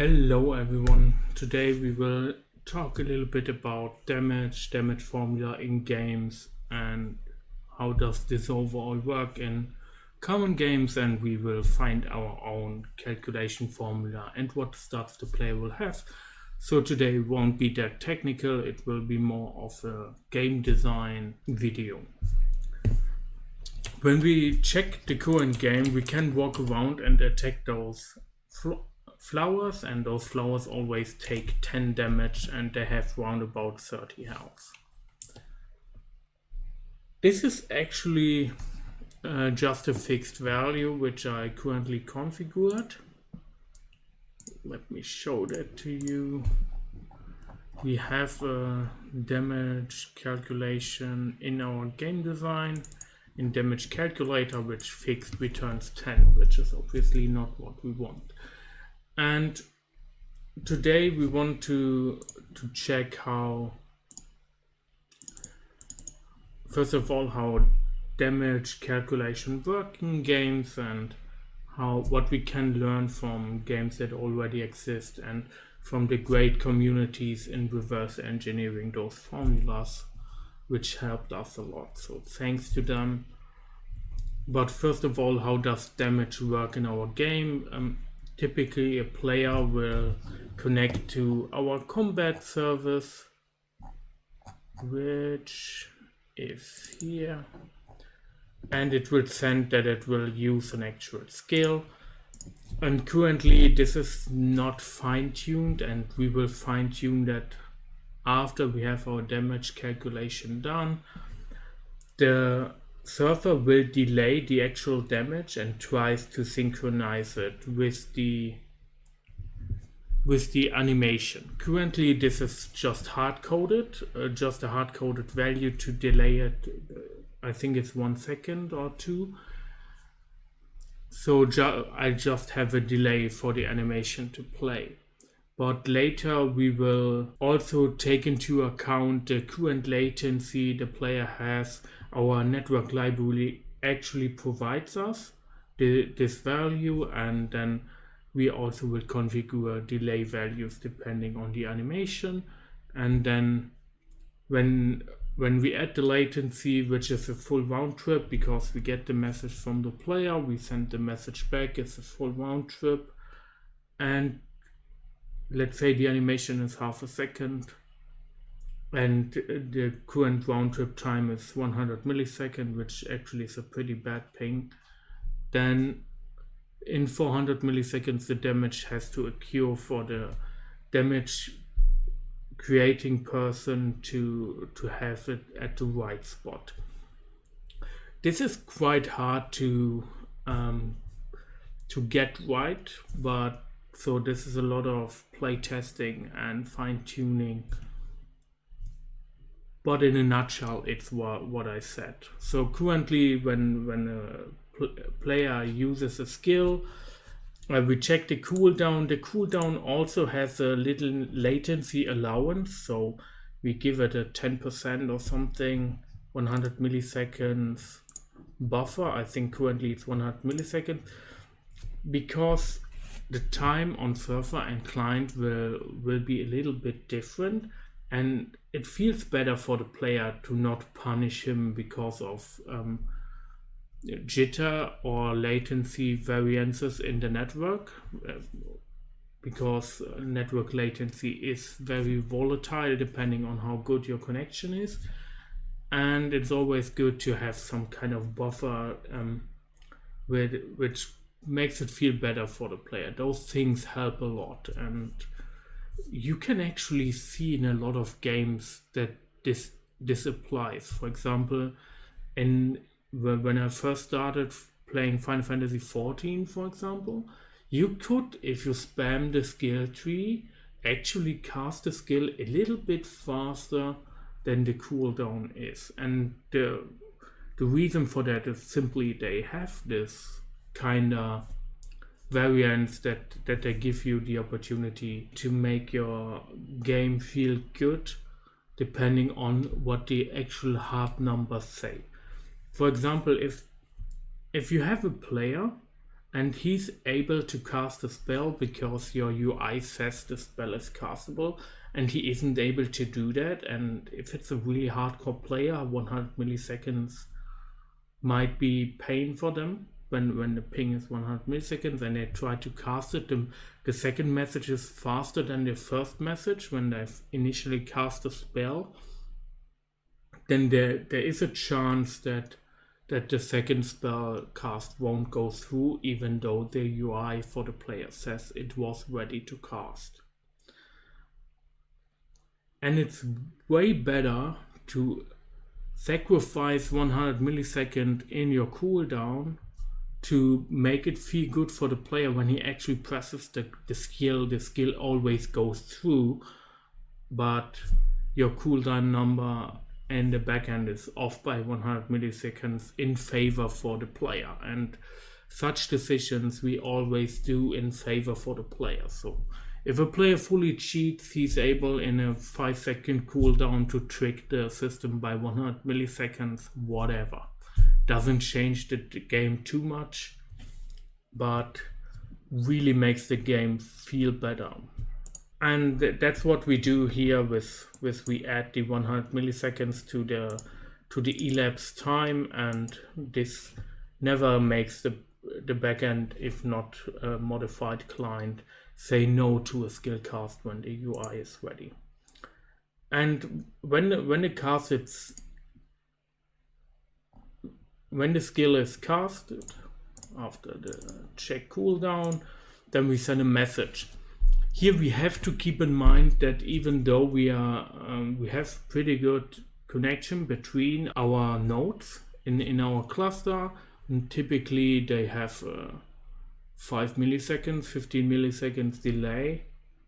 Hello everyone. Today we will talk a little bit about damage formula in games and how does this overall work in common games, and we will find our own calculation formula and what stuff the player will have. So today won't be that technical, it will be more of a game design video. When we check the current game, we can walk around and attack those flowers, and those flowers always take 10 damage and they have round about 30 health. This is actually just a fixed value which I currently configured. Let me show that to you. We have a damage calculation in our game design in damage calculator, which fixed returns 10, which is obviously not what we want. And today we want to check how, first of all, how damage calculation work in games and what we can learn from games that already exist and from the great communities in reverse engineering those formulas, which helped us a lot. So thanks to them. But first of all, how does damage work in our game? Typically, a player will connect to our combat service, which is here, and it will send that it will use an actual skill. And currently, this is not fine-tuned, and we will fine-tune that after we have our damage calculation done. The server will delay the actual damage and tries to synchronize it with the animation. Currently this is just hard-coded, just a hard-coded value to delay it. I think it's 1 second or 2. So I just have a delay for the animation to play. But later we will also take into account the current latency the player has. Our network library actually provides us this value, and then we also will configure delay values depending on the animation. And then when we add the latency, which is a full round trip, because we get the message from the player, we send the message back, it's a full round trip, and let's say the animation is half a second and the current round trip time is 100 milliseconds, which actually is a pretty bad ping. Then in 400 milliseconds the damage has to occur for the damage creating person to have it at the right spot. This is quite hard to get right, but so this is a lot of play testing and fine tuning. But in a nutshell, it's what I said. So currently, when a player uses a skill, we check the cooldown. The cooldown also has a little latency allowance, so we give it a 10% or something, 100 milliseconds buffer. I think currently it's 100 milliseconds, because the time on server and client will be a little bit different, and it feels better for the player to not punish him because of jitter or latency variances in the network, because network latency is very volatile depending on how good your connection is, and it's always good to have some kind of buffer which makes it feel better for the player. Those things help a lot, and you can actually see in a lot of games that this applies. For example, when I first started playing Final Fantasy XIV, for example, you could, if you spam the skill tree, actually cast the skill a little bit faster than the cooldown is. And the reason for that is simply they have this kind of variants that they give you the opportunity to make your game feel good depending on what the actual hard numbers say. For example, if you have a player and he's able to cast a spell because your UI says the spell is castable, and he isn't able to do that. And if it's a really hardcore player, 100 milliseconds might be pain for them. When the ping is 100 milliseconds and they try to cast it, the second message is faster than the first message when they've initially cast a spell, then there is a chance that the second spell cast won't go through, even though the UI for the player says it was ready to cast. And it's way better to sacrifice 100 milliseconds in your cooldown to make it feel good for the player when he actually presses the skill always goes through, but your cooldown number and the backend is off by 100 milliseconds in favor for the player. And such decisions we always do in favor for the player. So if a player fully cheats, he's able in a 5-second cooldown to trick the system by 100 milliseconds, whatever. Doesn't change the game too much, but really makes the game feel better. And that's what we do here with we add the 100 milliseconds to the elapsed time, and this never makes the backend, if not a modified client, say no to a skill cast when the UI is ready. And when the skill is casted after the check cooldown, then we send a message. Here we have to keep in mind that even though we have pretty good connection between our nodes in our cluster, and typically they have 5 milliseconds, 15 milliseconds delay.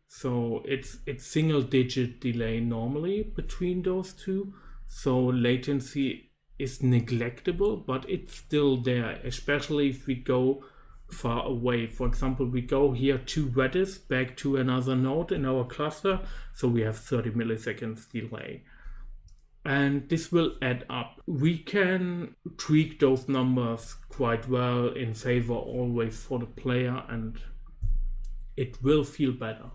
So it's single digit delay normally between those two. So latency is neglectable, but it's still there, especially if we go far away. For example, we go here to Redis back to another node in our cluster, so we have 30 milliseconds delay. And this will add up. We can tweak those numbers quite well in favor always for the player, and it will feel better,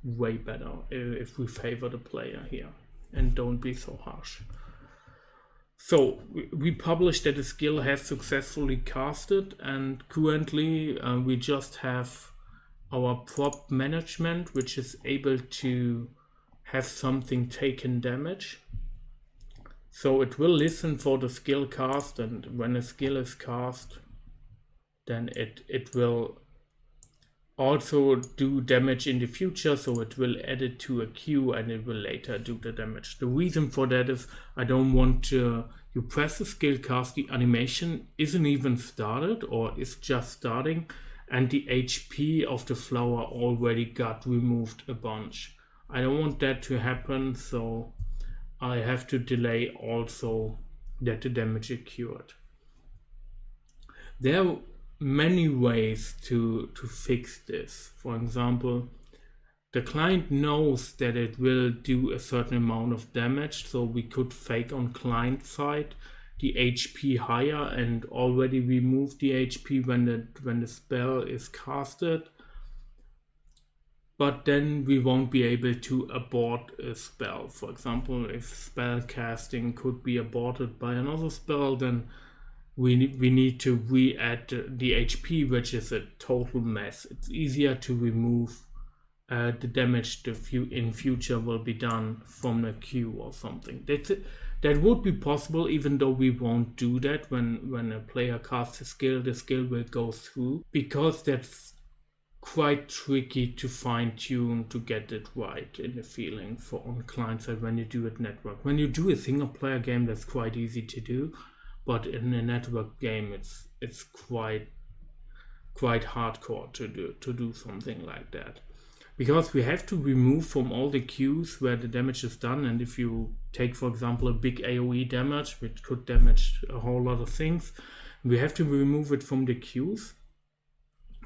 way better, if we favor the player here and don't be so harsh. So we published that the skill has successfully casted, and currently we just have our prop management, which is able to have something taken damage. So it will listen for the skill cast, and when a skill is cast, then it will also do damage in the future, so it will add it to a queue and it will later do the damage. The reason for that is I don't want to, you press the skill cast, the animation isn't even started or is just starting, and the HP of the flower already got removed a bunch. I don't want that to happen, so I have to delay also that the damage occurred. There are many ways to fix this. For example, the client knows that it will do a certain amount of damage, so we could fake on client side the HP higher and already remove the HP when the spell is casted. But then we won't be able to abort a spell. For example, if spell casting could be aborted by another spell, then we need to re-add the HP, which is a total mess. It's easier to remove the damage in future will be done from a queue or something. That would be possible, even though we won't do that when a player casts a skill, the skill will go through, because that's quite tricky to fine-tune to get it right in the feeling for on client side when you do it network. When you do a single player game, that's quite easy to do, but in a network game it's quite hardcore to do something like that, because we have to remove from all the queues where the damage is done. And if you take, for example, a big AoE damage, which could damage a whole lot of things, we have to remove it from the queues.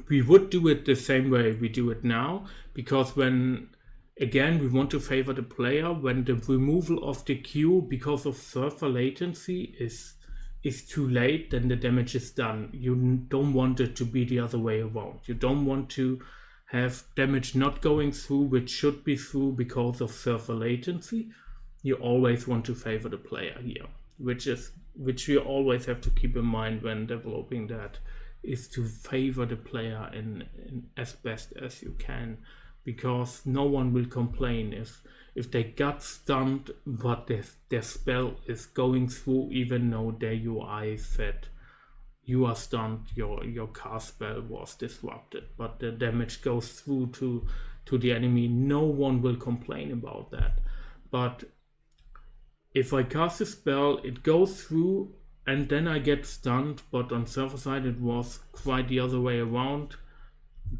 We would do it the same way we do it now, because when, again, we want to favor the player, when the removal of the queue because of server latency is is too late, then the damage is done. You don't want it to be the other way around. You don't want to have damage not going through, which should be through because of server latency. You always want to favor the player here, which you always have to keep in mind when developing that, is to favor the player in as best as you can, because no one will complain if they got stunned but their spell is going through, even though their UI said you are stunned, your cast spell was disrupted, but the damage goes through to the enemy. No one will complain about that. But if I cast a spell, it goes through and then I get stunned, but on server side it was quite the other way around.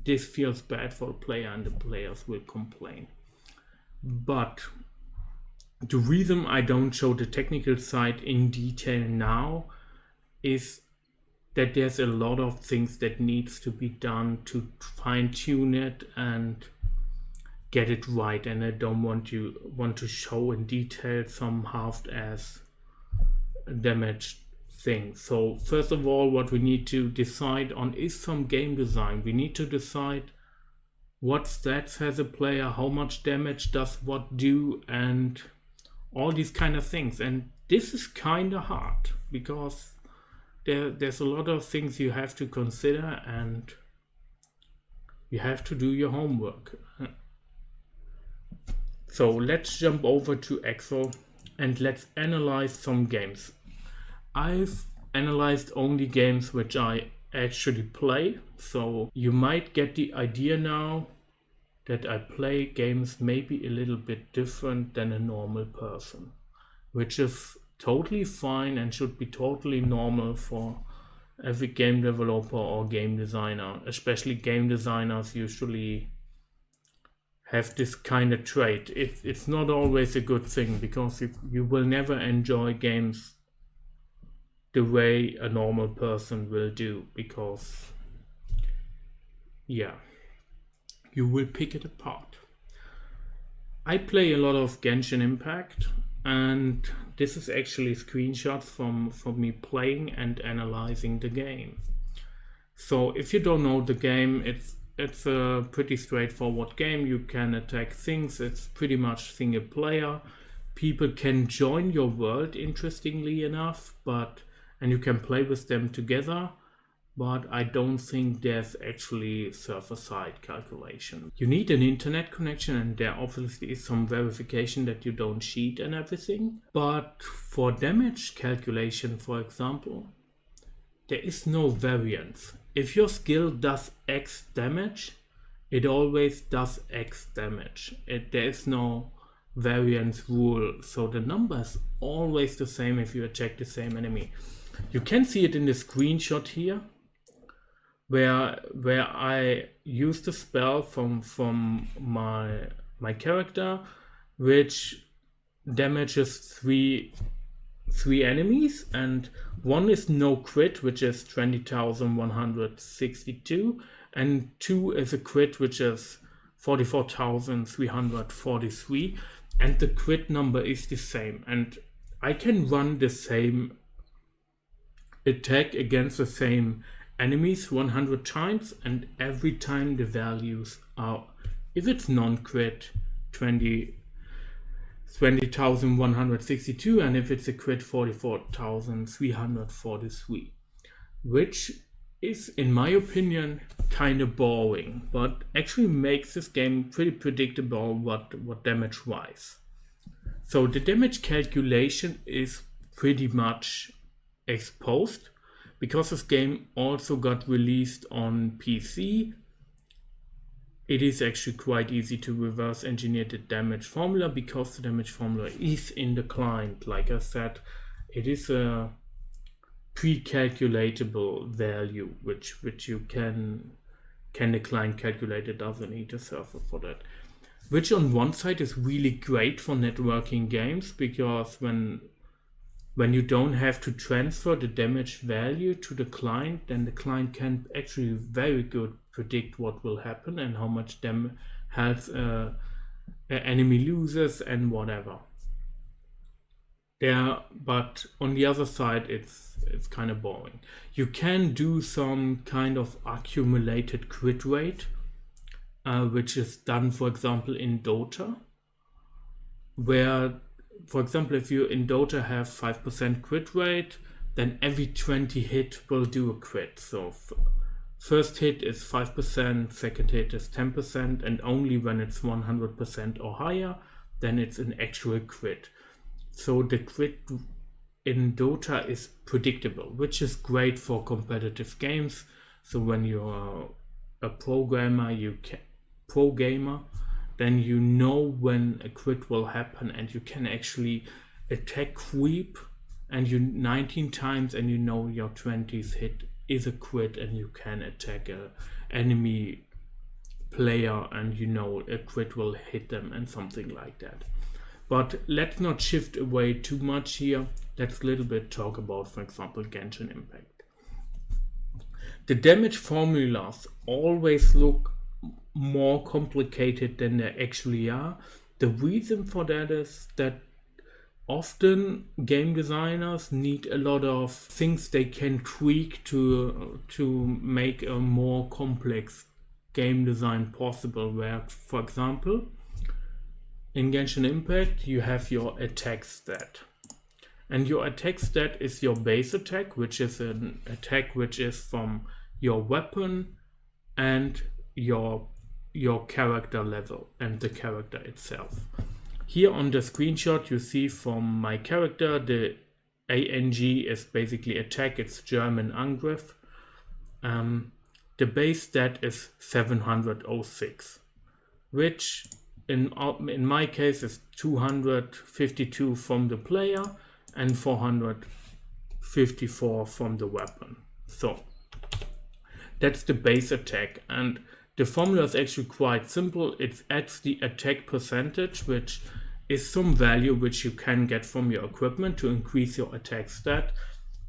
This feels bad for the player and the players will complain. But the reason I don't show the technical side in detail now is that there's a lot of things that needs to be done to fine tune it and get it right, and I don't want to show in detail some half-ass damaged things. So first of all, what we need to decide on is some game design. We need to decide what stats has a player, how much damage does what do, and all these kind of things. And this is kind of hard because there's a lot of things you have to consider and you have to do your homework. So let's jump over to Excel and let's analyze some games. I've analyzed only games which I actually play, so you might get the idea now that I play games maybe a little bit different than a normal person, which is totally fine and should be totally normal for every game developer or game designer. Especially game designers usually have this kind of trait. It's not always a good thing, because you will never enjoy games the way a normal person will do, because you will pick it apart. I play a lot of Genshin Impact, and this is actually screenshots from me playing and analyzing the game. So if you don't know the game, it's a pretty straightforward game. You can attack things. It's pretty much single player. People can join your world, interestingly enough, and you can play with them together, but I don't think there's actually server-side calculation. You need an internet connection, and there obviously is some verification that you don't cheat and everything. But for damage calculation, for example, there is no variance. If your skill does X damage, it always does X damage. There is no variance rule, so the number is always the same if you attack the same enemy. You can see it in the screenshot here, where I used a spell from my character, which damages three enemies, and one is no crit, which is 20,162, and 2 is a crit, which is 44,343, and the crit number is the same. And I can run the same attack against the same enemies 100 times, and every time the values are, if it's non-crit, 20,162, and if it's a crit, 44,343, which is, in my opinion, kind of boring, but actually makes this game pretty predictable what damage wise. So the damage calculation is pretty much exposed, because this game also got released on PC. It is actually quite easy to reverse engineer the damage formula, because the damage formula is in the client. Like I said, it is a pre-calculatable value which you can the client calculate. It doesn't need a server for that, which on one side is really great for networking games, because when you don't have to transfer the damage value to the client, then the client can actually very good predict what will happen and how much health an enemy loses and whatever. Yeah, but on the other side, it's kind of boring. You can do some kind of accumulated crit rate, which is done, for example, in Dota, where, for example, if you in Dota have 5% crit rate, then every 20 hit will do a crit. So first hit is 5%, second hit is 10%, and only when it's 100% or higher, then it's an actual crit. So the crit in Dota is predictable, which is great for competitive games. So when you're a programmer, pro gamer, then you know when a crit will happen, and you can actually attack creep and you 19 times, and you know your 20th hit is a crit, and you can attack a enemy player and you know a crit will hit them and something like that. But let's not shift away too much here. Let's a little bit talk about, for example, Genshin Impact. The damage formulas always look more complicated than they actually are. The reason for that is that often game designers need a lot of things they can tweak to make a more complex game design possible, where, for example, in Genshin Impact you have your attack stat, and your attack stat is your base attack, which is an attack which is from your weapon and your character level and the character itself. Here on the screenshot you see from my character, the ANG is basically attack, it's German Angriff. The base stat is 706, which in my case is 252 from the player and 454 from the weapon. So that's the base attack, and the formula is actually quite simple. It adds the attack percentage, which is some value which you can get from your equipment to increase your attack stat,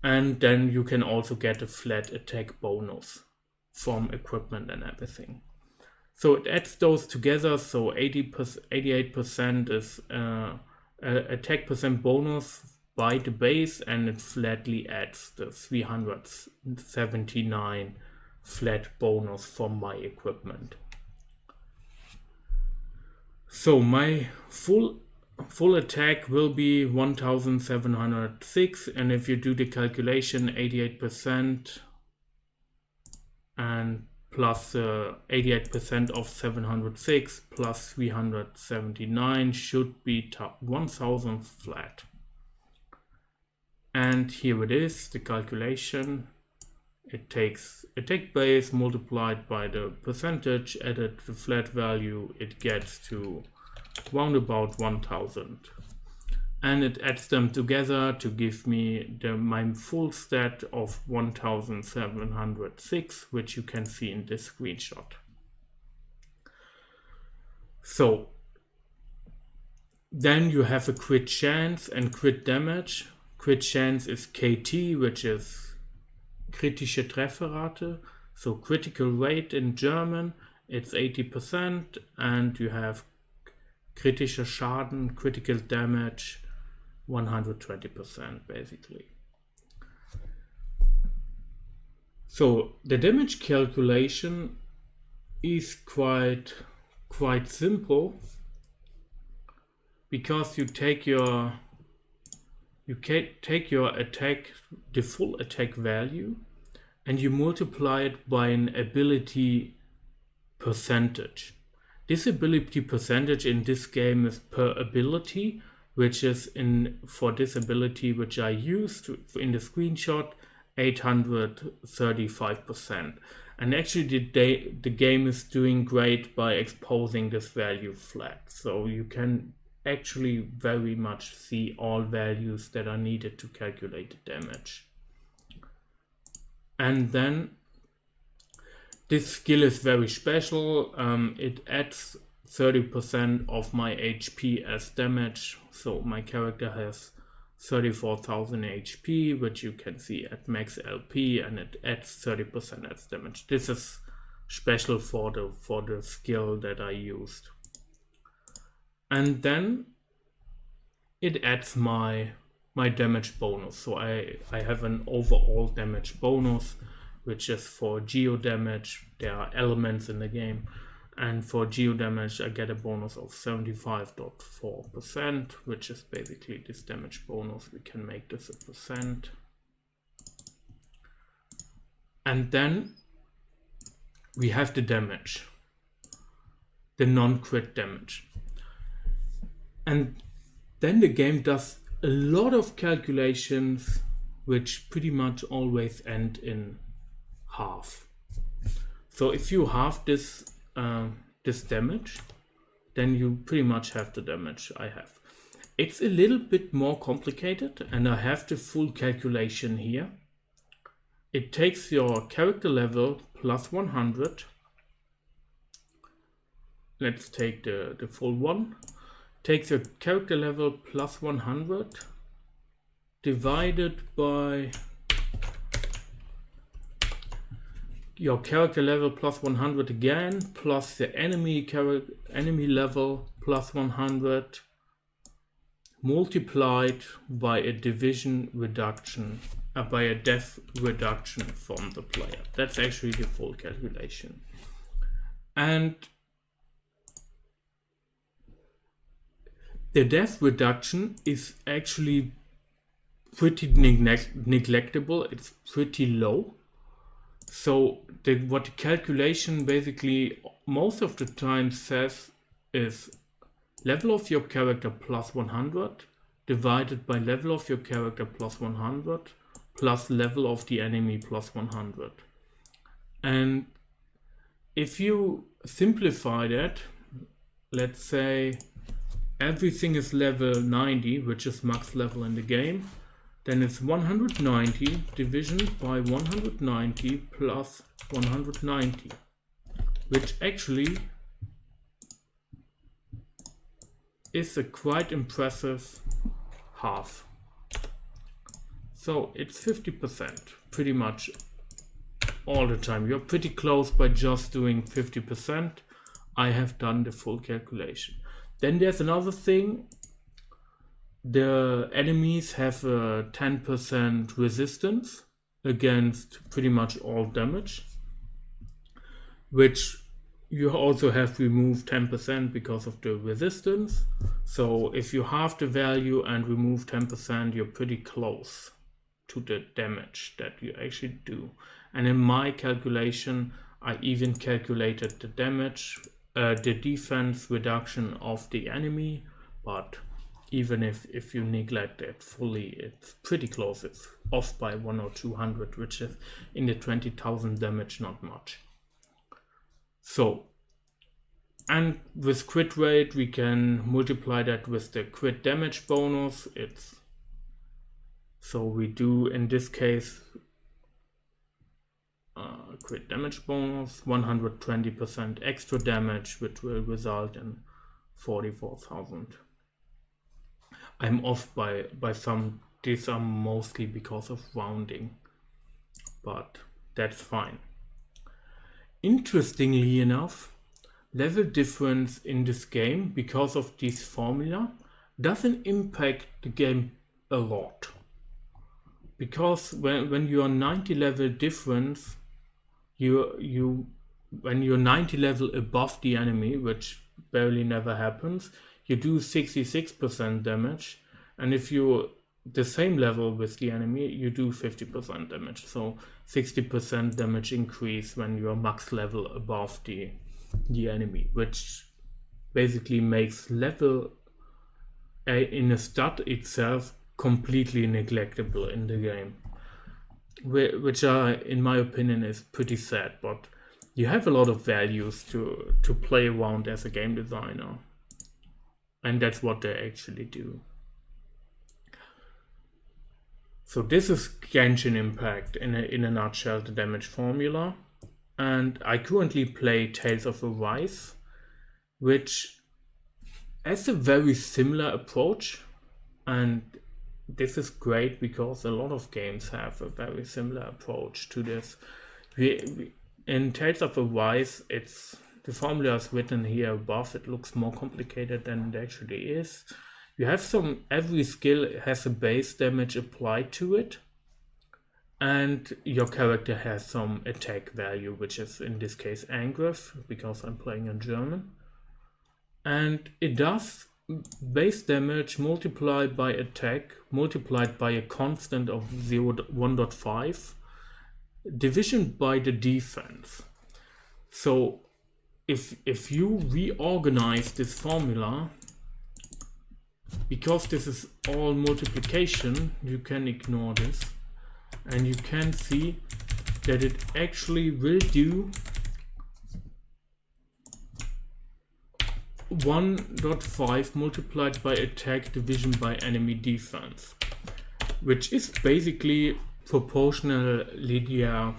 and then you can also get a flat attack bonus from equipment and everything. So it adds those together, so 88% is attack percent bonus by the base, and it flatly adds the 379 flat bonus from my equipment. So my full attack will be 1706, and if you do the calculation, 88% and plus 88% of 706 plus 379 should be 1000 flat. And here it is, the calculation. It takes attack base multiplied by the percentage, added the flat value, it gets to round about 1000. And it adds them together to give me my full stat of 1706, which you can see in this screenshot. So then you have a crit chance and crit damage. Crit chance is KT, which is kritische Trefferrate, so critical rate in German, it's 80%, and you have kritischer Schaden, critical damage, 120% basically. So the damage calculation is quite simple, because you take your attack, the full attack value, and you multiply it by an ability percentage. This ability percentage in this game is per ability, which is for this ability which I used in the screenshot, 835%. And actually the game is doing great by exposing this value flat. So you can actually very much see all values that are needed to calculate the damage. And then this skill is very special. It adds 30% of my HP as damage. So my character has 34,000 HP, which you can see at max LP, and it adds 30% as damage. This is special for the skill that I used. And then it adds my my damage bonus. So I have an overall damage bonus, which is for geo damage. There are elements in the game. And for geo damage, I get a bonus of 75.4%, which is basically this damage bonus. We can make this a percent. And then we have the damage, the non-crit damage. And then the game does a lot of calculations, which pretty much always end in half. So if you halve this damage, then you pretty much have the damage I have. It's a little bit more complicated, and I have the full calculation here. It takes your character level plus 100. Let's take the full one. Takes your character level plus 100 divided by your character level plus 100 again, plus the enemy level plus 100, multiplied by a division reduction, by a death reduction from the player. That's actually the full calculation. And the death reduction is actually pretty neglectable. It's pretty low. So what the calculation basically most of the time says is level of your character plus 100 divided by level of your character plus 100 plus level of the enemy plus 100. And if you simplify that, let's say everything is level 90, which is max level in the game, then it's 190 division by 190 plus 190, which actually is a quite impressive half. So it's 50% pretty much all the time. You're pretty close by just doing 50%. I have done the full calculation. Then there's another thing. The enemies have a 10% resistance against pretty much all damage, which you also have removed 10% because of the resistance. So if you halve the value and remove 10%, you're pretty close to the damage that you actually do. And in my calculation, I even calculated the damage, the defense reduction of the enemy, but even if you neglect it fully, it's pretty close. It's off by 1 or 200, which is in the 20,000 damage, not much. So, and with crit rate, we can multiply that with the crit damage bonus. So we do, in this case, crit damage bonus, 120% extra damage, which will result in 44,000. I'm off by some. These are mostly because of rounding, but that's fine. Interestingly enough, level difference in this game, because of this formula, doesn't impact the game a lot. Because when you're 90 level difference, when you're 90 level above the enemy, which barely never happens, you do 66% damage, and if you're the same level with the enemy, you do 50% damage. So 60% damage increase when you're max level above the enemy, which basically makes level in a stat itself completely neglectable in the game, which in my opinion is pretty sad. But you have a lot of values to play around as a game designer. And that's what they actually do. So this is Genshin Impact in a nutshell, the damage formula. And I currently play Tales of Arise, which has a very similar approach. And this is great because a lot of games have a very similar approach to this. In Tales of Arise, the formula is written here above. It looks more complicated than it actually is. You have every skill has a base damage applied to it, and your character has some attack value, which is in this case Angriff, because I'm playing in German. And it does base damage multiplied by attack, multiplied by a constant of 1.5, division by the defense. So if you reorganize this formula, because this is all multiplication, you can ignore this, and you can see that it actually will do 1.5 multiplied by attack division by enemy defense, which is basically proportional linear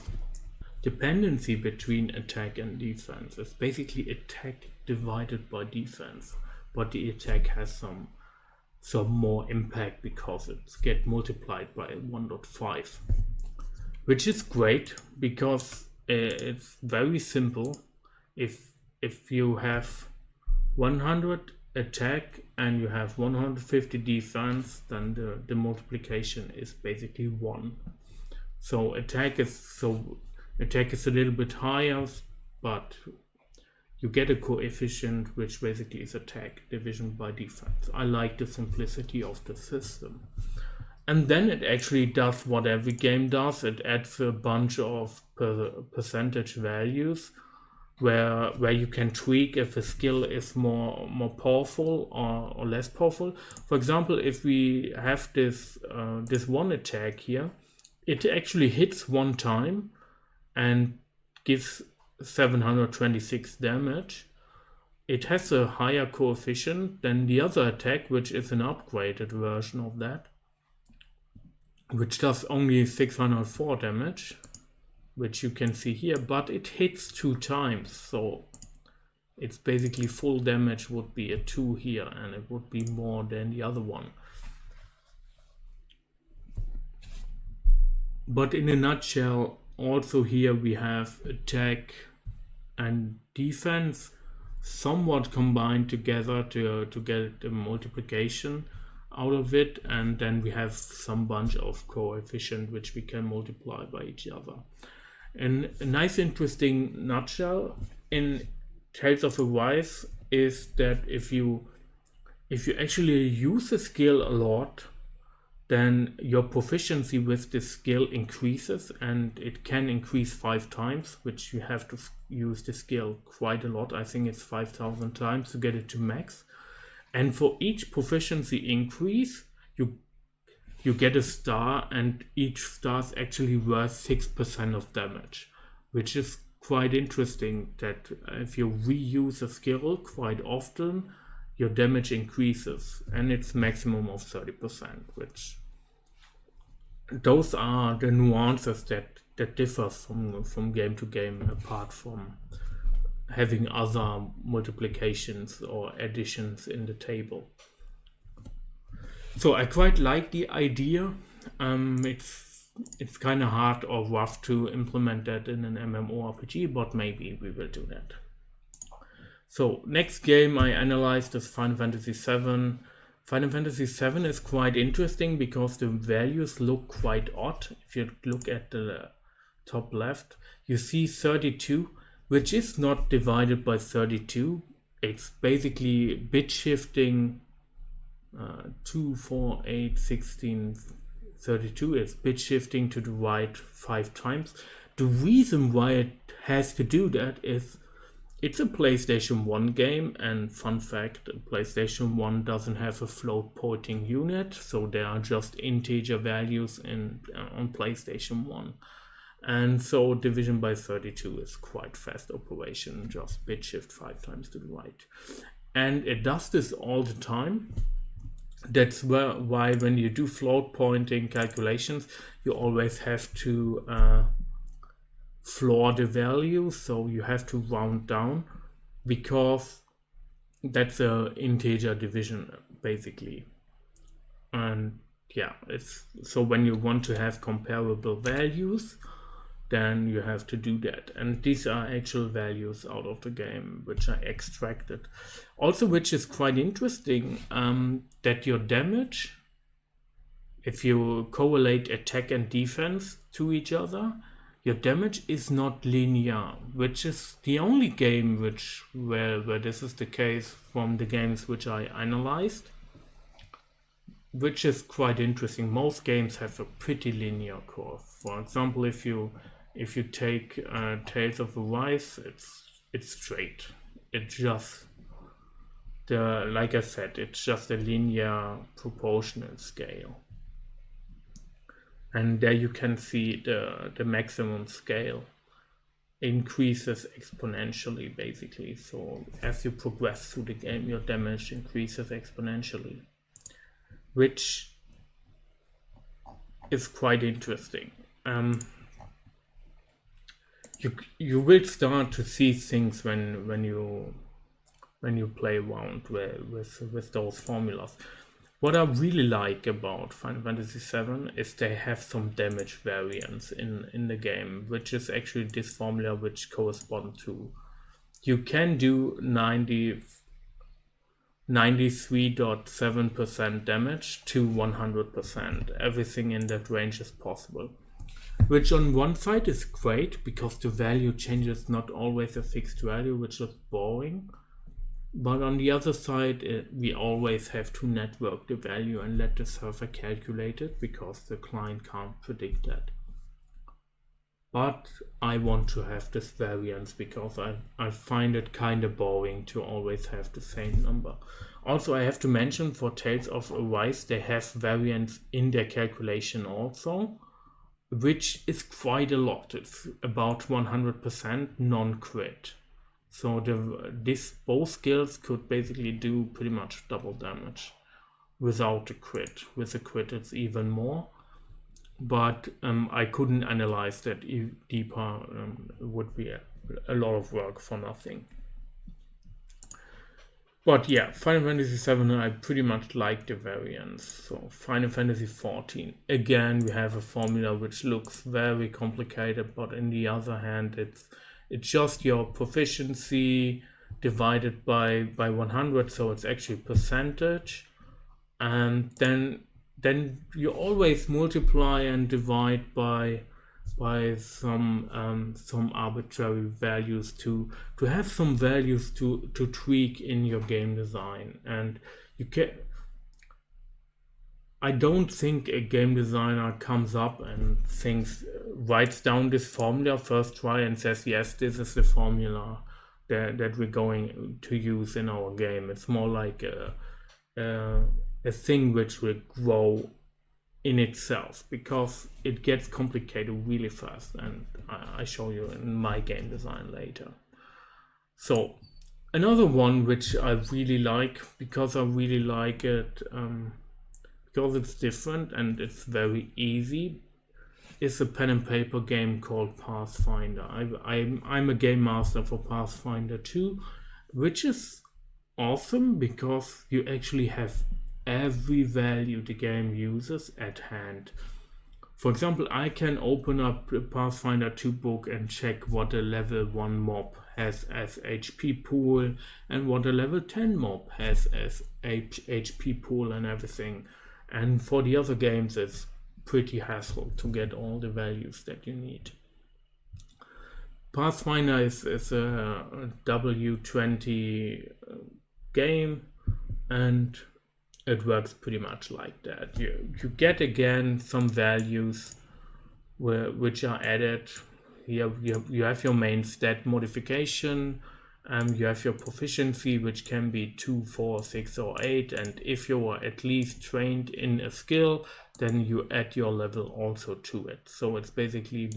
dependency between attack and defense. It's basically attack divided by defense, but the attack has some more impact because it's get multiplied by 1.5, which is great because it's very simple. If you have 100 attack and you have 150 defense, then the multiplication is basically 1. So attack is a little bit higher, but you get a coefficient which basically is attack division by defense. I like the simplicity of the system. And then it actually does what every game does. It adds a bunch of percentage values where you can tweak if a skill is more powerful or less powerful. For example, if we have this one attack here, it actually hits one time and gives 726 damage. It has a higher coefficient than the other attack, which is an upgraded version of that, which does only 604 damage, which you can see here, but it hits 2 times, so it's basically full damage would be a 2 here, and it would be more than the other one. But in a nutshell, also here we have attack and defense somewhat combined together to get the multiplication out of it, and then we have some bunch of coefficient which we can multiply by each other. And a nice interesting nutshell in Tales of Arise is that if you actually use a skill a lot, then your proficiency with this skill increases, and it can increase 5 times, which you have to use the skill quite a lot. I think it's 5,000 times to get it to max. And for each proficiency increase, you get a star, and each star is actually worth 6% of damage, which is quite interesting that if you reuse a skill quite often, your damage increases, and it's maximum of 30%, which those are the nuances that differ from game to game, apart from having other multiplications or additions in the table. So I quite like the idea. It's kind of hard or rough to implement that in an MMORPG, but maybe we will do that. So next game I analyzed is Final Fantasy VII. Final Fantasy VII is quite interesting because the values look quite odd. If you look at the top left, you see 32, which is not divided by 32. It's basically bit shifting 2, 4, 8, 16, 32. It's bit shifting to the right 5 times. The reason why it has to do that is it's a PlayStation 1 game, and fun fact, PlayStation 1 doesn't have a float pointing unit, so there are just integer values on PlayStation 1. And so division by 32 is quite fast operation, just bit shift 5 times to the right. And it does this all the time. That's why when you do float pointing calculations, you always have to floor the value, so you have to round down, because that's a integer division basically. And yeah, it's so when you want to have comparable values, then you have to do that. And these are actual values out of the game which are extracted. Also, which is quite interesting, that your damage, if you correlate attack and defense to each other, your damage is not linear, which is the only game where this is the case from the games which I analyzed, which is quite interesting. Most games have a pretty linear curve. For example, if you take Tales of Arise, it's straight. It's just like I said, it's just a linear proportional scale. And there you can see the maximum scale increases exponentially, basically. So as you progress through the game, your damage increases exponentially, which is quite interesting. You will start to see things when you play around with those formulas. What I really like about Final Fantasy VII is they have some damage variance in the game, which is actually this formula which corresponds to, you can do 93.7% damage to 100%. Everything in that range is possible. Which on one side is great, because the value changes not always a fixed value, which is boring. But on the other side, we always have to network the value and let the server calculate it, because the client can't predict that. But I want to have this variance, because I find it kind of boring to always have the same number. Also, I have to mention, for Tales of Arise, they have variance in their calculation also, which is quite a lot. It's about 100% non-crit. So both skills could basically do pretty much double damage without a crit. With a crit it's even more. But I couldn't analyze that deeper. It would be a lot of work for nothing. But yeah, Final Fantasy VII, I pretty much like the variance. So Final Fantasy XIV, again, we have a formula which looks very complicated, but on the other hand, it's just your proficiency divided by 100, so it's actually percentage. And then you always multiply and divide by some arbitrary values to have some values to tweak in your game design. And I don't think a game designer comes up and writes down this formula first try and says, yes, this is the formula that we're going to use in our game. It's more like a thing which will grow in itself, because it gets complicated really fast, and I show you in my game design later. So another one which I really like, because I really like it, because it's different and it's very easy, is a pen and paper game called Pathfinder. I'm a game master for Pathfinder 2, which is awesome because you actually have every value the game uses at hand. For example, I can open up the Pathfinder 2 book and check what a level 1 mob has as HP pool and what a level 10 mob has as HP pool and everything. And for the other games, it's pretty hassle to get all the values that you need. Pathfinder is a W20 game, and it works pretty much like that. You get again some values which are added. You have your main stat modification, you have your proficiency, which can be 2, 4, 6 or 8, and if you are at least trained in a skill, then you add your level also to it. So it's basically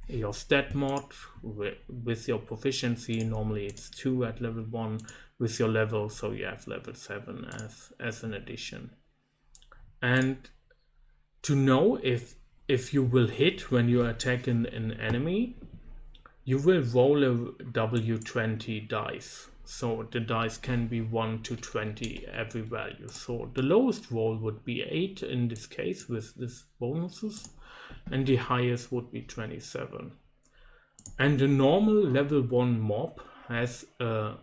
your stat mod with your proficiency. Normally it's 2 at level 1 with your level, so you have level 7 as an addition. And to know if you will hit when you attack an enemy, you will roll a W20 dice. So the dice can be 1 to 20 every value. So the lowest roll would be 8 in this case with these bonuses. and the highest would be 27. And the normal level 1 mob has a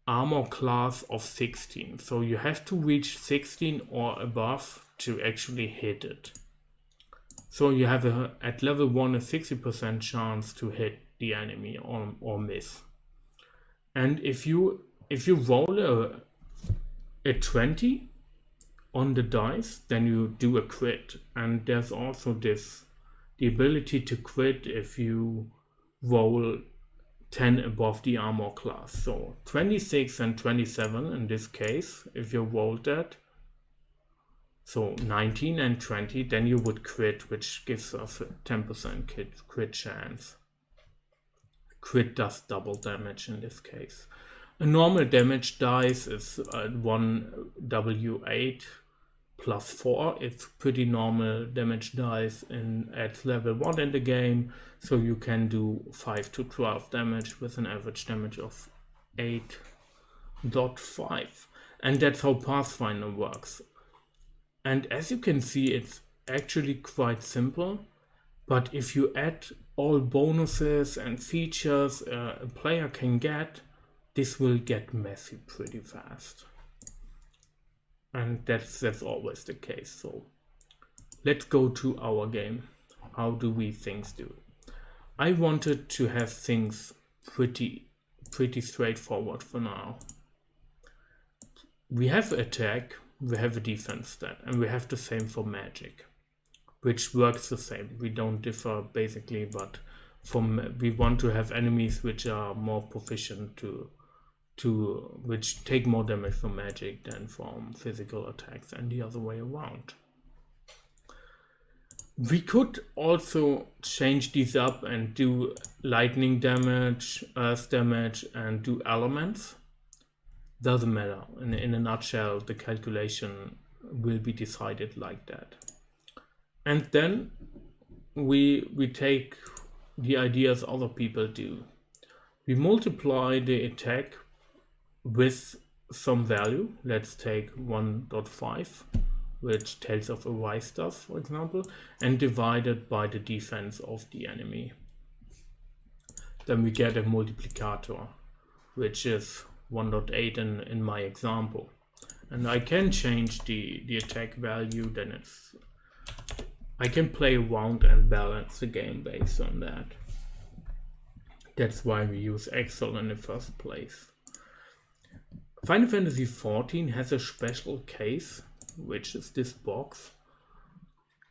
armor class of 16. So you have to reach 16 or above to actually hit it. So you have at level 1 a 60% chance to hit the enemy or miss. And if you roll a 20 on the dice, then you do a crit. And there's also the ability to crit if you roll 10 above the armor class. So 26 and 27 in this case, if you rolled that, so 19 and 20, then you would crit, which gives us a 10% crit chance. Crit does double damage in this case. A normal damage dice is 1w8 plus 4. It's pretty normal damage dice at level 1 in the game, so you can do 5 to 12 damage with an average damage of 8.5. And that's how Pathfinder works. And as you can see, it's actually quite simple, but if you add all bonuses and features a player can get, this will get messy pretty fast. And that's always the case. So let's go to our game. How do we things do? I wanted to have things pretty straightforward for now. We have attack, we have a defense stat, and we have the same for magic, which works the same. We don't differ basically, but we want to have enemies which are more proficient which take more damage from magic than from physical attacks, and the other way around. We could also change these up and do lightning damage, earth damage, and do elements. Doesn't matter. In a nutshell, the calculation will be decided like that. And then we take the ideas other people do. We multiply the attack with some value. Let's take 1.5, which tells of a Y stuff, for example, and divide it by the defense of the enemy. Then we get a multiplicator, which is 1.8 in my example. And I can change the attack value, then I can play around and balance the game based on that. That's why we use Excel in the first place. Final Fantasy XIV has a special case, which is this box.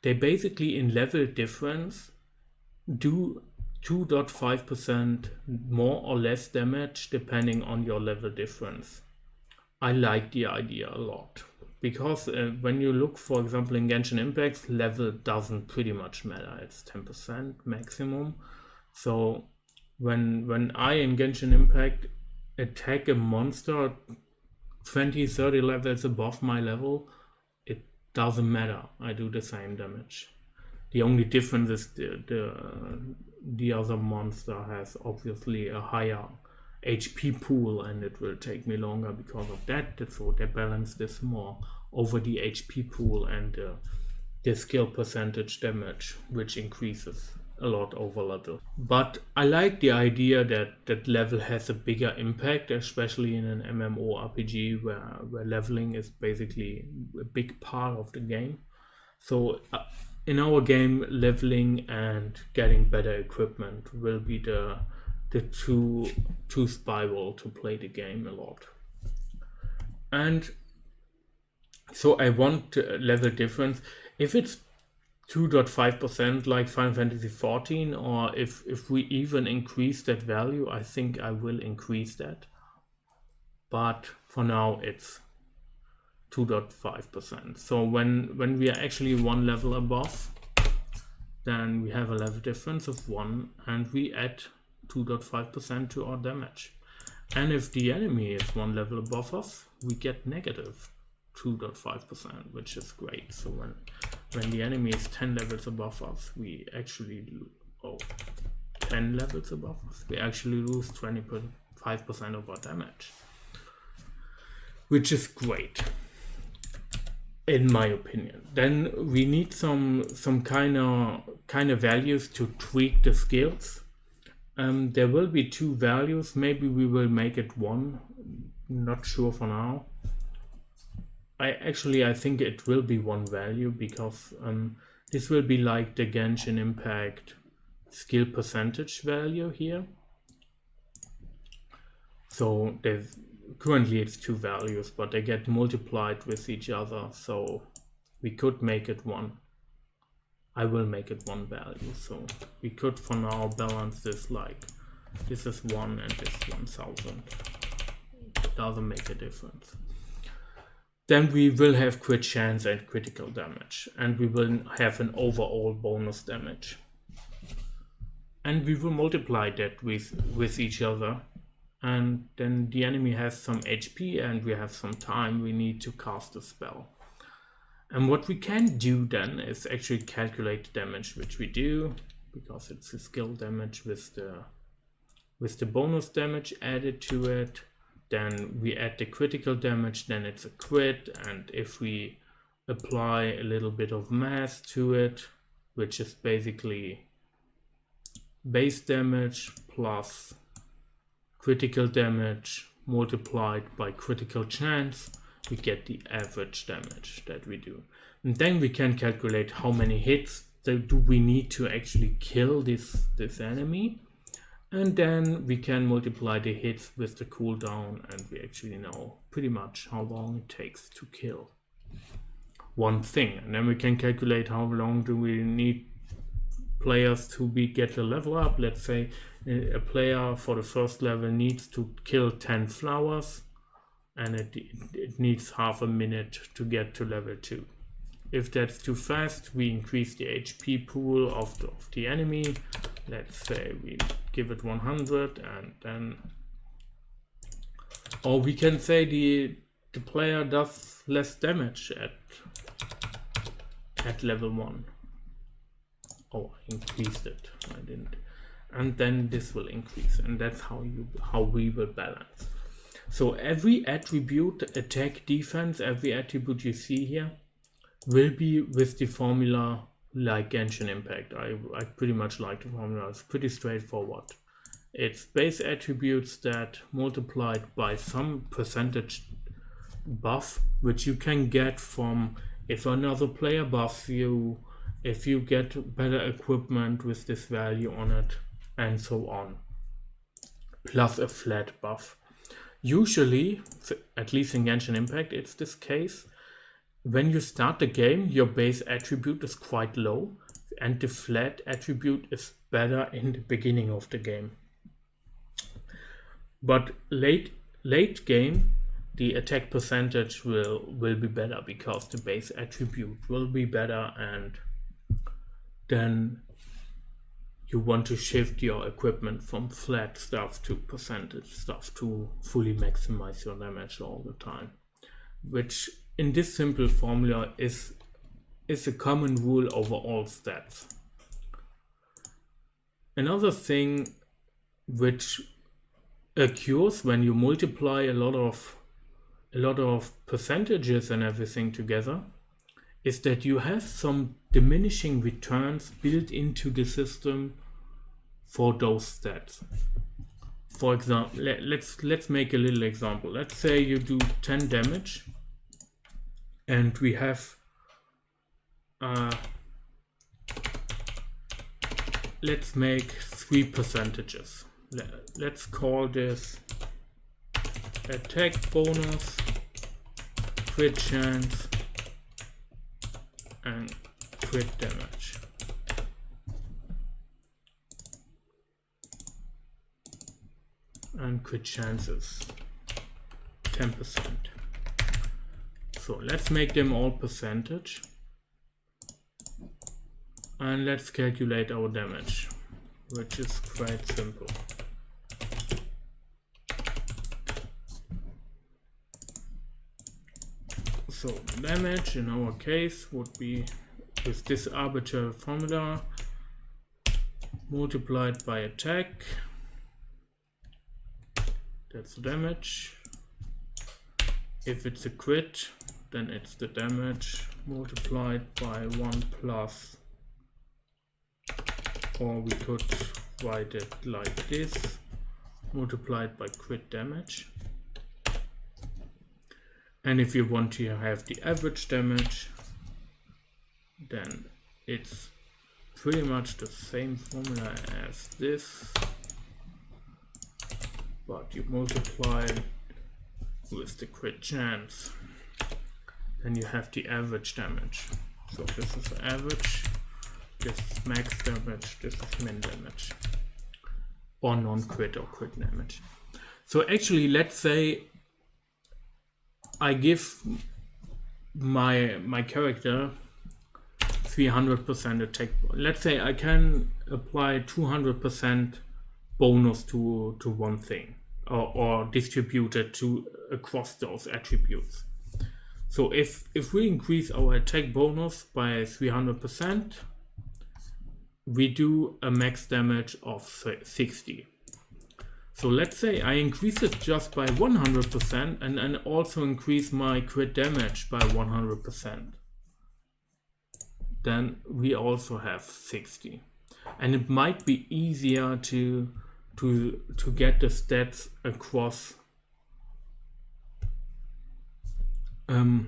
They basically in level difference do 2.5% more or less damage depending on your level difference. I like the idea a lot, because when you look, for example, in Genshin Impact, level doesn't pretty much matter. It's 10% maximum. So when I in Genshin Impact attack a monster 20-30 levels above my level, it doesn't matter. I do the same damage. The only difference is the other monster has obviously a higher HP pool, and it will take me longer because of that. So they balance this more over the HP pool and the skill percentage damage, which increases a lot over level. But I like the idea that level has a bigger impact, especially in an MMORPG where leveling is basically a big part of the game. So in our game, leveling and getting better equipment will be the true spiral to play the game a lot. And so I want level difference. If it's 2.5% like Final Fantasy XIV, or if we even increase that value, I think I will increase that. But for now it's 2.5%. So when we are actually one level above, then we have a level difference of 1 and we add 2.5% to our damage. And if the enemy is one level above us, we get negative 2.5%, which is great. So when the enemy is 10 levels above us, we actually 10 levels above us, we actually lose 25% of our damage, which is great. in my opinion. Then we need some kind of values to tweak the skills. There will be 2 values. Maybe we will make it 1. Not sure for now. I think it will be 1 value, because this will be like the Genshin Impact skill percentage value here. So currently it's 2 values, but they get multiplied with each other. So we could make it 1. I will make it 1 value. So we could for now balance this like this is 1 and this 1000. Doesn't make a difference. Then we will have crit chance and critical damage, and we will have an overall bonus damage. And we will multiply that with each other. And then the enemy has some HP and we have some time. We need to cast a spell. And what we can do then is actually calculate the damage, which we do, because it's a skill damage with the bonus damage added to it. Then we add the critical damage, then it's a crit. And if we apply a little bit of math to it, which is basically base damage plus critical damage multiplied by critical chance, we get the average damage that we do. And then we can calculate how many hits do we need to actually kill this enemy. And then we can multiply the hits with the cooldown, and we actually know pretty much how long it takes to kill one thing. And then we can calculate how long do we need players to get a level up. Let's say a player for the first level needs to kill 10 flowers, and it needs half a minute to get to level 2. If that's too fast, we increase the HP pool of the enemy. Let's say we give it 100, and then, or we can say the player does less damage at level 1. Oh, I increased it. I didn't. And then this will increase, and that's how we will balance. So every attribute, attack, defense, every attribute you see here will be with the formula like Genshin Impact. I pretty much like the formula. It's pretty straightforward. It's base attributes that multiplied by some percentage buff, which you can get from if another player buffs you, if you get better equipment with this value on it, and so on, plus a flat buff. Usually, at least in Genshin Impact, it's this case. When you start the game, your base attribute is quite low, and the flat attribute is better in the beginning of the game. But late game, the attack percentage will be better, because the base attribute will be better, and then you want to shift your equipment from flat stuff to percentage stuff to fully maximize your damage all the time, which in this simple formula is a common rule over all stats. Another thing which occurs when you multiply a lot of percentages and everything together is that you have some diminishing returns built into the system for those stats. For example, let's make a little example. Let's say you do 10 damage, and we have let's make 3 percentages. Let's call this attack bonus, crit chance, and crit damage. And crit chances 10%. So let's make them all percentage, and let's calculate our damage, which is quite simple. So damage in our case would be with this arbitrary formula multiplied by attack. That's the damage. If it's a crit, then it's the damage multiplied by 1 plus, or we could write it like this, multiplied by crit damage. And if you want to have the average damage, then it's pretty much the same formula as this, but you multiply with the crit chance. Then you have the average damage. So this is average, this is max damage, this is min damage, or non-crit or crit damage. So actually, let's say I give my character 300% attack. Let's say I can apply 200% bonus to one thing, or distribute it to across those attributes. So if we increase our attack bonus by 300%, we do a max damage of 60. So let's say I increase it just by 100% and also increase my crit damage by 100%. Then we also have 60. And it might be easier to get the stats across the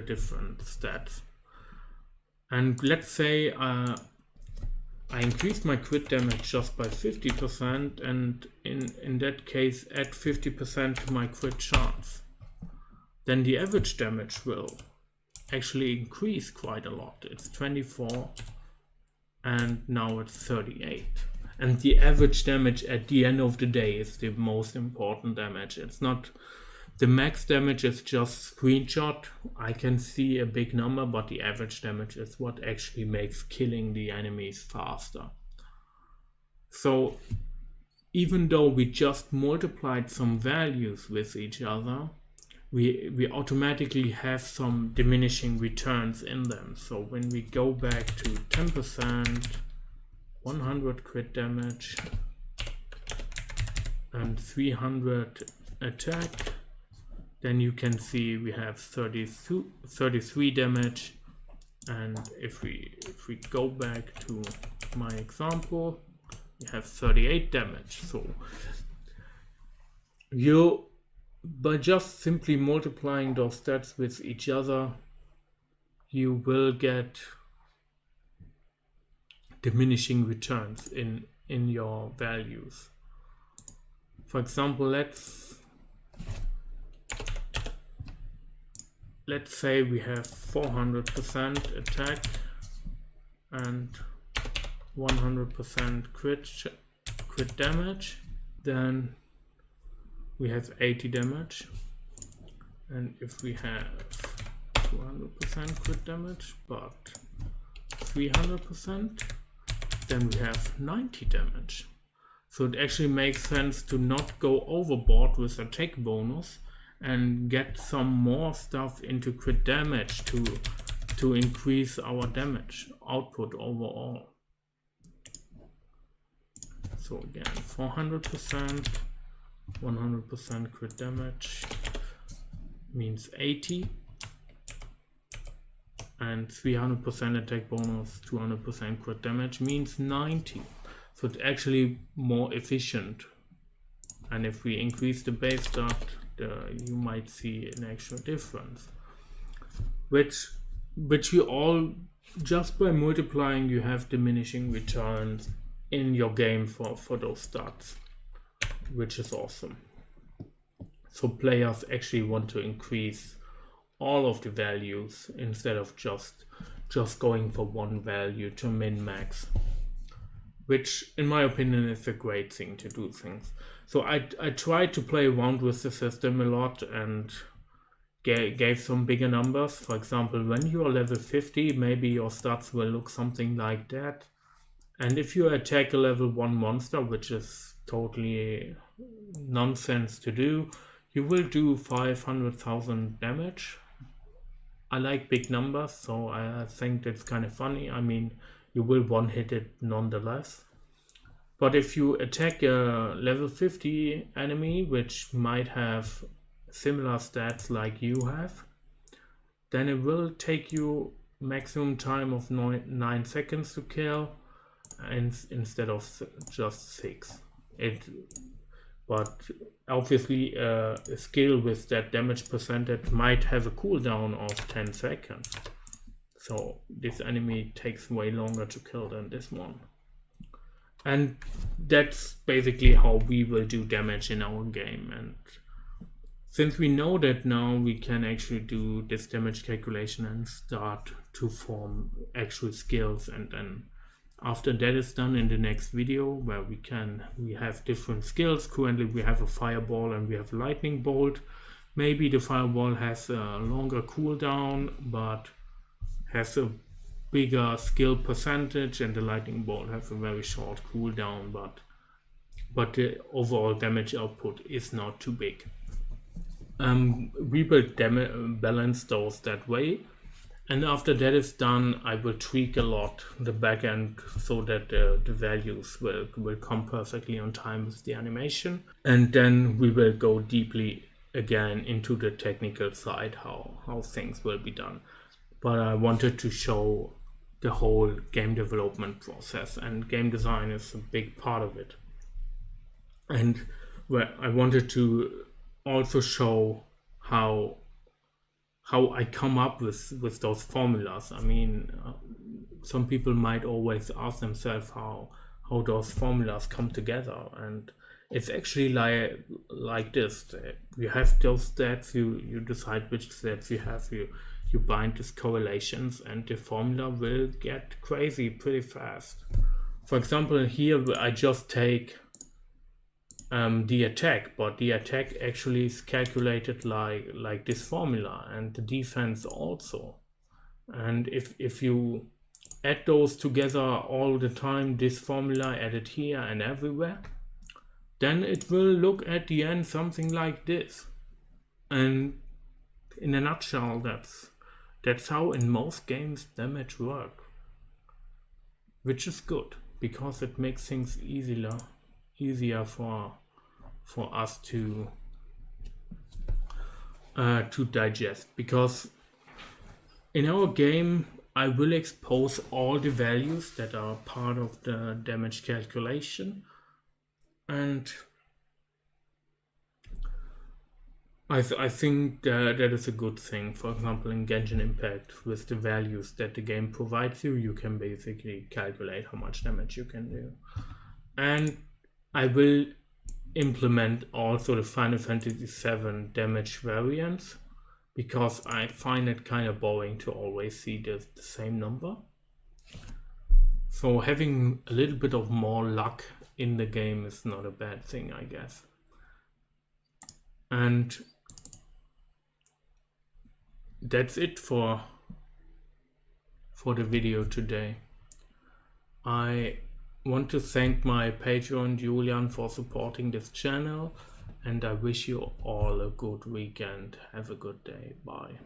different stats. And let's say I increased my crit damage just by 50%, and in that case add 50% to my crit chance. Then the average damage will actually increase quite a lot. It's 24 and now it's 38. And the average damage at the end of the day is the most important damage. It's not the max damage, is just screenshot. I can see a big number, but the average damage is what actually makes killing the enemies faster. So even though we just multiplied some values with each other, we automatically have some diminishing returns in them. So when we go back to 10%, 100 crit damage and 300 attack, then you can see we have 33 damage. And if we go back to my example, we have 38 damage. So by just simply multiplying those stats with each other, you will get diminishing returns in your values. For example, let's say we have 400% attack and 100% crit damage, then we have 80 damage. And if we have 200% crit damage but 300%, then we have 90 damage. So it actually makes sense to not go overboard with attack bonus and get some more stuff into crit damage to increase our damage output overall. So again, 400%, 100% crit damage means 80, and 300% attack bonus, 200% crit damage means 90. So it's actually more efficient. And if we increase the base stat, you might see an actual difference, which you all, just by multiplying, you have diminishing returns in your game for those stats, which is awesome. So players actually want to increase all of the values instead of just going for one value to min-max, which in my opinion is a great thing to do things. So I tried to play around with the system a lot and gave some bigger numbers. For example, when you are level 50, maybe your stats will look something like that. And if you attack a level 1 monster, which is totally nonsense to do, you will do 500,000 damage. I like big numbers, so I think that's kind of funny. I mean, you will one-hit it nonetheless. But if you attack a level 50 enemy, which might have similar stats like you have, then it will take you maximum time of 9 seconds to kill, and instead of just 6. But obviously a skill with that damage percentage might have a cooldown of 10 seconds. So this enemy takes way longer to kill than this one. And that's basically how we will do damage in our game. And since we know that now, we can actually do this damage calculation and start to form actual skills. And then after that is done, in the next video, where we have different skills. Currently we have a fireball and we have a lightning bolt. Maybe the fireball has a longer cooldown but has a bigger skill percentage, and the lightning bolt has a very short cooldown, but the overall damage output is not too big. We will balance those that way, and after that is done, I will tweak a lot the backend so that the values will come perfectly on time with the animation, and then we will go deeply again into the technical side, how things will be done. But I wanted to show the whole game development process, and game design is a big part of it. And where I wanted to also show how I come up with those formulas. I mean, some people might always ask themselves how those formulas come together, and it's actually like this. You have those stats, you decide which stats you have, you bind these correlations, and the formula will get crazy pretty fast. For example, here I just take the attack, but the attack actually is calculated like this formula, and the defense also. And if you add those together all the time, this formula added here and everywhere, then it will look at the end something like this. And in a nutshell, that's how in most games damage work, which is good because it makes things easier for us to digest. Because in our game, I will expose all the values that are part of the damage calculation, and I think that is a good thing. For example, in Genshin Impact, with the values that the game provides you can basically calculate how much damage you can do. And I will implement also the Final Fantasy VII damage variants, because I find it kind of boring to always see the same number. So having a little bit of more luck in the game is not a bad thing, I guess. And that's it for the video today. I want to thank my Patreon Julian for supporting this channel, and I wish you all a good weekend. Have a good day. Bye.